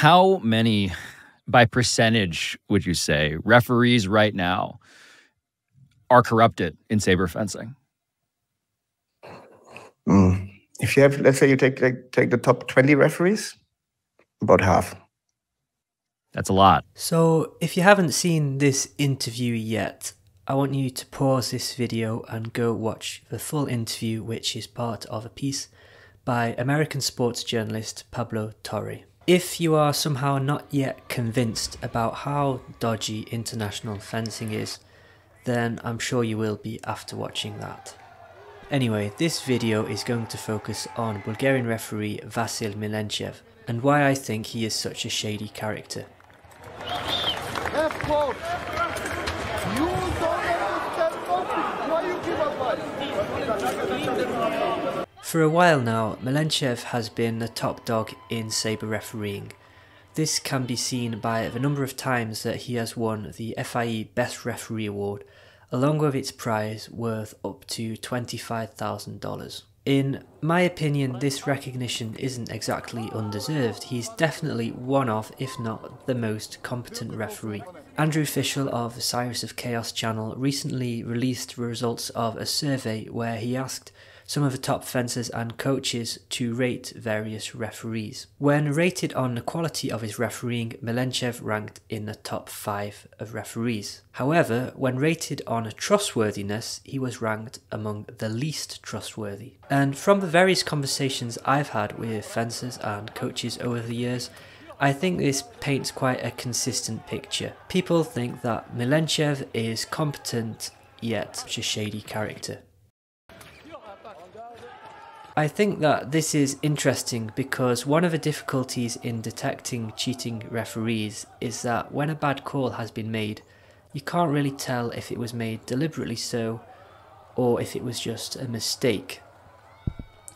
How many, by percentage, would you say, referees right now are corrupted in saber fencing? If you have, let's say you take the top 20 referees, about half. That's a lot. So if you haven't seen this interview yet, I want you to pause this video and go watch the full interview, which is part of a piece by American sports journalist Pablo Torre. If you are somehow not yet convinced about how dodgy international fencing is, then I'm sure you will be after watching that. Anyway, this video is going to focus on Bulgarian referee Vasil Milenchev and why I think he is such a shady character. Left close. You don't understand nothing. Why you give advice? For a while now, Milenchev has been the top dog in sabre refereeing. This can be seen by the number of times that he has won the FIE Best Referee Award, along with its prize worth up to $25,000. In my opinion, this recognition isn't exactly undeserved. He's definitely one of, if not the most competent referee. Andrew Fishel of the Cyrus of Chaos channel recently released the results of a survey where he asked some of the top fencers and coaches to rate various referees. When rated on the quality of his refereeing, Milenchev ranked in the top 5 of referees. However, when rated on trustworthiness, he was ranked among the least trustworthy. And from the various conversations I've had with fencers and coaches over the years, I think this paints quite a consistent picture. People think that Milenchev is competent, yet such a shady character. I think that this is interesting because one of the difficulties in detecting cheating referees is that when a bad call has been made, you can't really tell if it was made deliberately so, or if it was just a mistake.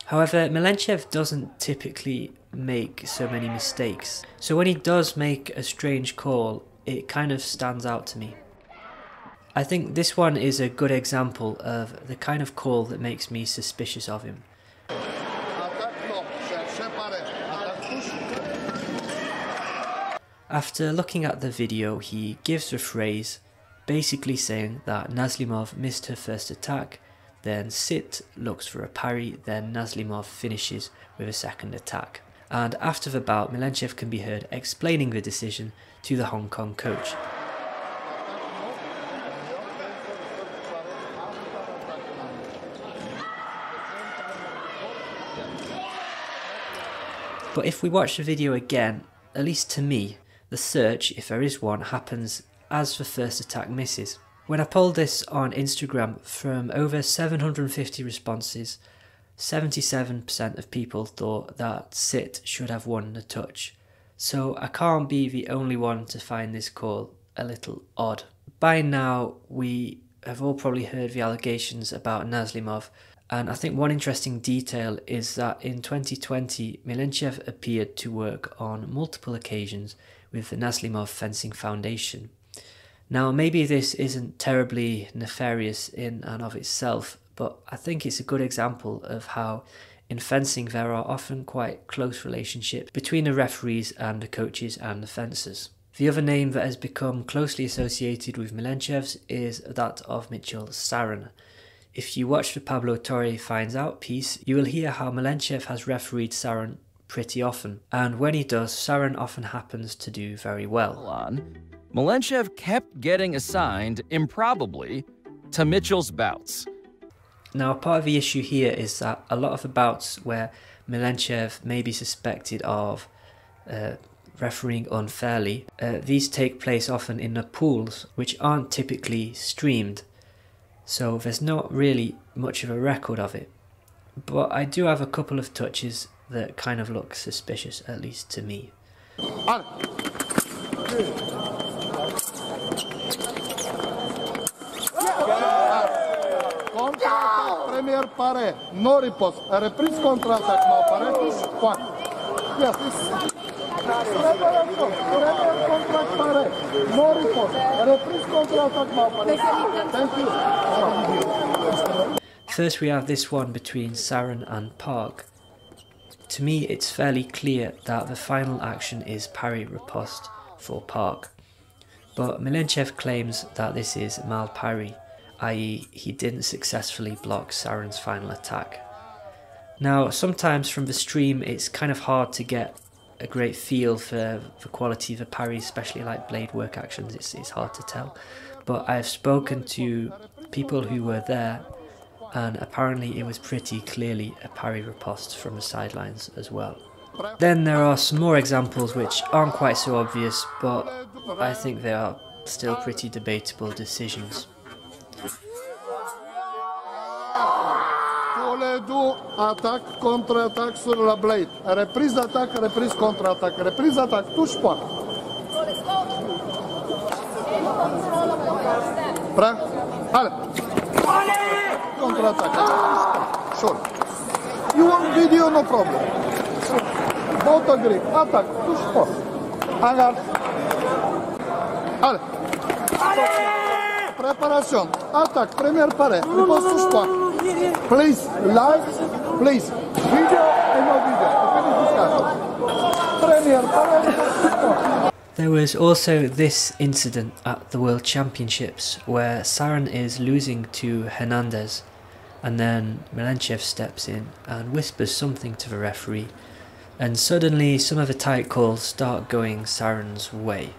However, Milenchev doesn't typically make so many mistakes, so when he does make a strange call, it kind of stands out to me. I think this one is a good example of the kind of call that makes me suspicious of him. After looking at the video, he gives a phrase basically saying that Nazlimov missed her first attack, then Sit looks for a parry, then Nazlimov finishes with a second attack. And after the bout, Milenchev can be heard explaining the decision to the Hong Kong coach. But if we watch the video again, at least to me, the search, if there is one, happens as the first attack misses. When I polled this on Instagram, from over 750 responses, 77% of people thought that Sit should have won the touch. So I can't be the only one to find this call a little odd. By now, we have all probably heard the allegations about Nazlimov, and I think one interesting detail is that in 2020, Milenchev appeared to work on multiple occasions with the Nazlimov Fencing Foundation. Now, maybe this isn't terribly nefarious in and of itself, but I think it's a good example of how in fencing there are often quite close relationships between the referees and the coaches and the fencers. The other name that has become closely associated with Milenchev's is that of Mitchell Saran. If you watch the Pablo Torre Finds Out piece, you will hear how Milenchev has refereed Saran pretty often, and when he does, Saran often happens to do very well. Milenchev kept getting assigned, improbably, to Mitchell's bouts. Now, part of the issue here is that a lot of the bouts where Milenchev may be suspected of refereeing unfairly, these take place often in the pools, which aren't typically streamed, so there's not really much of a record of it. But I do have a couple of touches that kind of look suspicious, at least to me. Premier pare, no riposte. Reprise contre-attaque, no pare. What? Yes, this. Premier contract pare, no riposte. Reprise contre-attaque, no pare. Thank you. First we have this one between Saran and Park. To me, it's fairly clear that the final action is parry riposte for Park. But Milenchev claims that this is mal parry, i.e. he didn't successfully block Saren's final attack. Now, sometimes from the stream it's kind of hard to get a great feel for the quality of the parries, especially like blade work actions, it's hard to tell. But I've spoken to people who were there, and apparently it was pretty clearly a parry riposte from the sidelines as well. Then there are some more examples which aren't quite so obvious, but I think they are still pretty debatable decisions. Tous les deux, attaque, contre-attaque sur la blade. Reprise d'attaque, reprise contre-attaque. Reprise d'attaque, touche pas. Prêt? Allez! Contre-attaque. Sure. You want video, no problem. Both agree. Attaque, touche pas. Regarde. Allez. Préparation. Attaque, première parée. Riposte, touche pas. Please, live, please. Video and no video. There was also this incident at the World Championships where Saren is losing to Hernandez, and then Milenchev steps in and whispers something to the referee, and suddenly some of the tight calls start going Saren's way.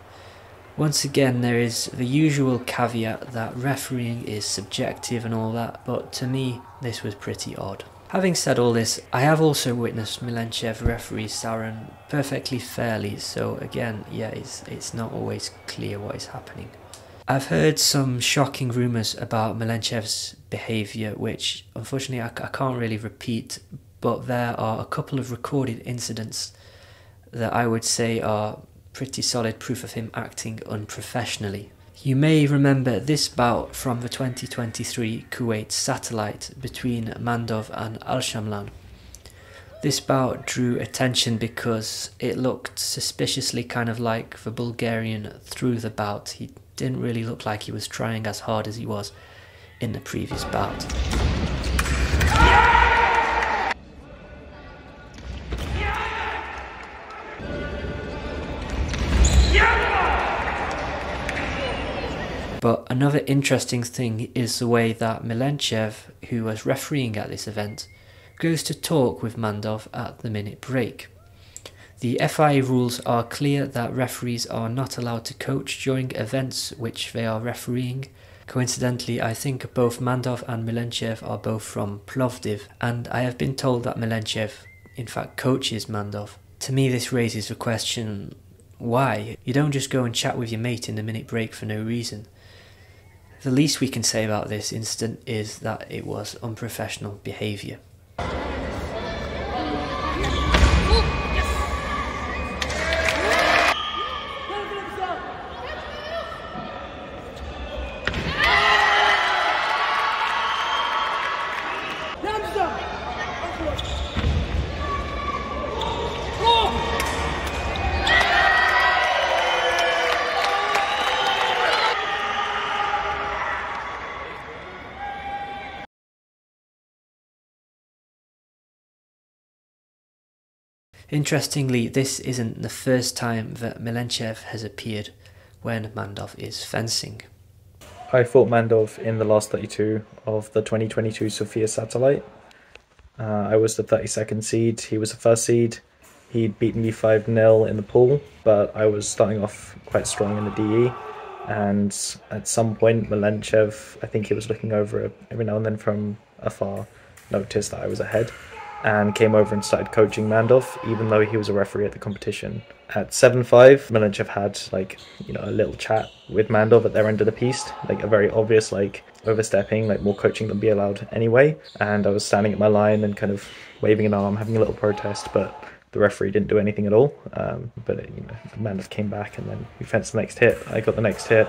Once again, there is the usual caveat that refereeing is subjective and all that, but to me this was pretty odd. Having said all this, I have also witnessed Milenchev referee Saren perfectly fairly, so again, yeah, it's not always clear what is happening. I've heard some shocking rumours about Milenchev's behaviour, which unfortunately I can't really repeat, but there are a couple of recorded incidents that I would say are pretty solid proof of him acting unprofessionally. You may remember this bout from the 2023 Kuwait Satellite between Mandov and Al-Shamlan. This bout drew attention because it looked suspiciously kind of like the Bulgarian through the bout. He didn't really look like he was trying as hard as he was in the previous bout. But another interesting thing is the way that Milenchev, who was refereeing at this event, goes to talk with Mandov at the minute break. The FIA rules are clear that referees are not allowed to coach during events which they are refereeing. Coincidentally, I think both Mandov and Milenchev are both from Plovdiv, and I have been told that Milenchev in fact coaches Mandov. To me this raises the question, why? You don't just go and chat with your mate in the minute break for no reason. The least we can say about this incident is that it was unprofessional behaviour. Interestingly, this isn't the first time that Milenchev has appeared when Mandov is fencing. I fought Mandov in the last 32 of the 2022 Sofia Satellite. I was the 32nd seed, he was the first seed. He'd beaten me 5-0 in the pool, but I was starting off quite strong in the DE. And at some point, Milenchev, I think he was looking over every now and then from afar, noticed that I was ahead, and came over and started coaching Mandov, even though he was a referee at the competition. At 7-5, Milenchev had a little chat with Mandov at their end of the piece, like a very obvious overstepping, more coaching than be allowed anyway. And I was standing at my line and kind of waving an arm, having a little protest, but the referee didn't do anything at all. Mandov came back and then we fenced the next hit. I got the next hit,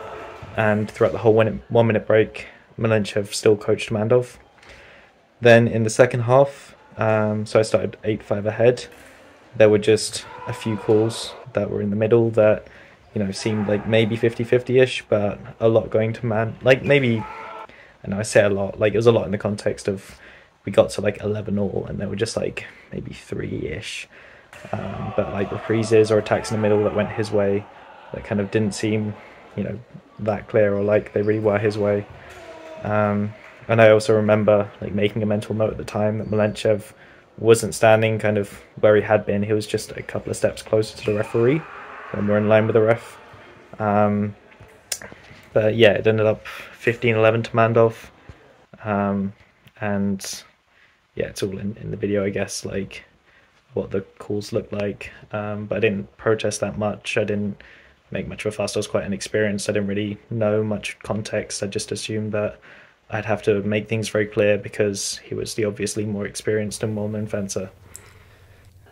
and throughout the whole 1 minute break, Milenchev still coached Mandov. Then in the second half, so I started 8-5 ahead. There were just a few calls that were in the middle that, seemed like maybe 50-50-ish, but a lot going to maybe, and I say a lot, it was a lot in the context of we got to like 11 all, and there were just like maybe 3-ish. But like reprises or attacks in the middle that went his way, that kind of didn't seem, that clear, or like they really were his way. And I also remember like making a mental note at the time that Milenchev wasn't standing kind of where he had been. He was just a couple of steps closer to the referee, and we're in line with the ref. But yeah, it ended up 15-11 to Mandov. And yeah, it's all in the video, I guess, like what the calls looked like. But I didn't protest that much. I didn't make much of a fuss. I was quite inexperienced. I didn't really know much context. I just assumed that I'd have to make things very clear because he was the obviously more experienced and well-known fencer.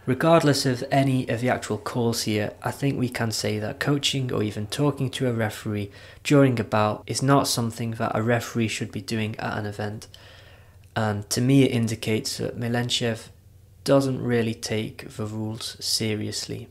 Regardless of any of the actual calls here, I think we can say that coaching or even talking to a referee during a bout is not something that a referee should be doing at an event. And to me it indicates that Milenchev doesn't really take the rules seriously.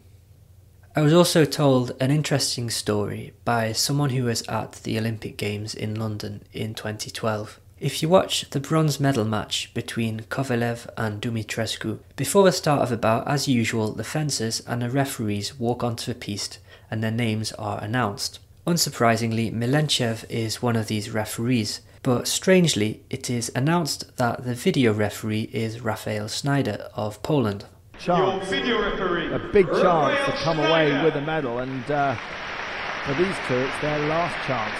I was also told an interesting story by someone who was at the Olympic Games in London in 2012. If you watch the bronze medal match between Kovalev and Dumitrescu, before the start of the bout, as usual, the fencers and the referees walk onto the piste and their names are announced. Unsurprisingly, Milenchev is one of these referees, but strangely, it is announced that the video referee is Rafael Snyder of Poland. Chance, a big chance to come away with a medal, and for these two it's their last chance.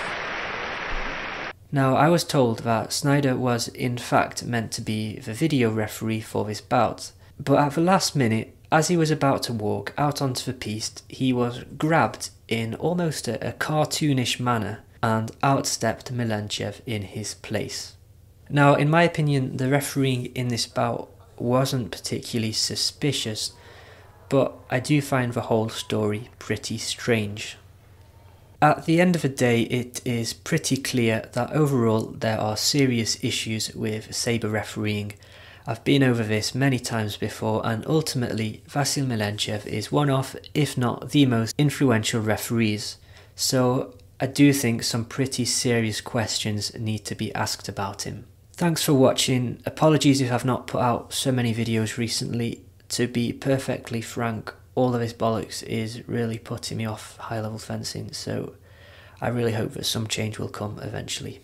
Now, I was told that Snyder was in fact meant to be the video referee for this bout, but at the last minute, as he was about to walk out onto the piste, he was grabbed in almost a cartoonish manner and outstepped Milenchev in his place. Now, in my opinion, the refereeing in this bout wasn't particularly suspicious, but I do find the whole story pretty strange. At the end of the day, it is pretty clear that overall there are serious issues with Sabre refereeing. I've been over this many times before, and ultimately Vasil Milenchev is one of, if not the most influential referees. So I do think some pretty serious questions need to be asked about him. Thanks for watching. Apologies if I've not put out so many videos recently. To be perfectly frank, all of this bollocks is really putting me off high level fencing, so I really hope that some change will come eventually.